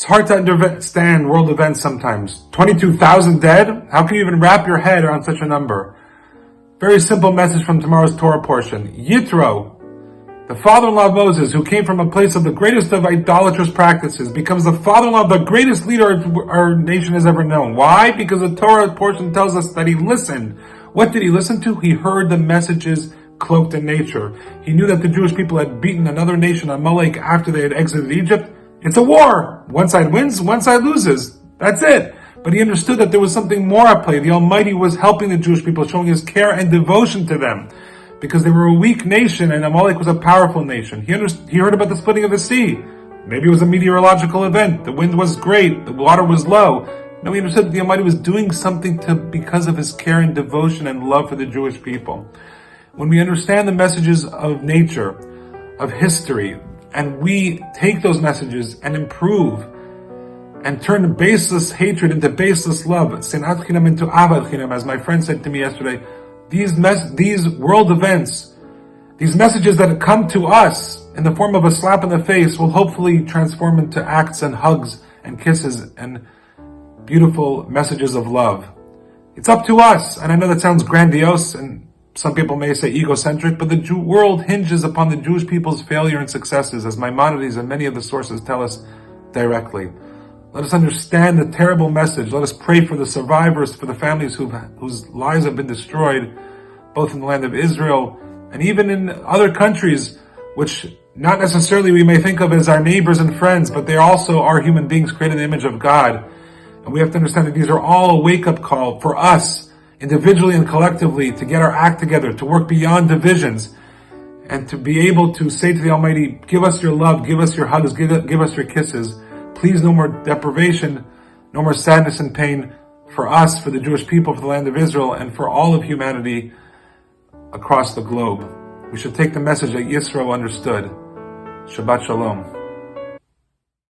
It's hard to understand world events sometimes. 22,000 dead? How can you even wrap your head around such a number? Very simple message from tomorrow's Torah portion. Yitro, the father-in-law of Moses, who came from a place of the greatest of idolatrous practices, becomes the father-in-law of the greatest leader our nation has ever known. Why? Because the Torah portion tells us that he listened. What did he listen to? He heard the messages cloaked in nature. He knew that the Jewish people had beaten another nation, Amalek, after they had exited Egypt. It's a war. One side wins, one side loses. That's it. But he understood that there was something more at play. The Almighty was helping the Jewish people, showing his care and devotion to them, because they were a weak nation and Amalek was a powerful nation. He heard about the splitting of the sea. Maybe it was a meteorological event. The wind was great. The water was low. No, he understood that the Almighty was doing something because of his care and devotion and love for the Jewish people. When we understand the messages of nature, of history, and we take those messages and improve and turn baseless hatred into baseless love, senat chinam into ahavat chinam, as my friend said to me yesterday, these world events, these messages that come to us in the form of a slap in the face will hopefully transform into acts and hugs and kisses and beautiful messages of love. It's up to us, and I know that sounds grandiose and some people may say egocentric, but the world hinges upon the Jewish people's failure and successes, as Maimonides and many of the sources tell us directly. Let us understand the terrible message. Let us pray for the survivors, for the families whose lives have been destroyed, both in the land of Israel and even in other countries, which not necessarily we may think of as our neighbors and friends, but they also are human beings created in the image of God. And we have to understand that these are all a wake-up call for us, individually and collectively, to get our act together, to work beyond divisions, and to be able to say to the Almighty, give us your love, give us your hugs, give us your kisses. Please, no more deprivation, no more sadness and pain for us, for the Jewish people, for the land of Israel, and for all of humanity across the globe. We should take the message that Yisro understood. Shabbat Shalom.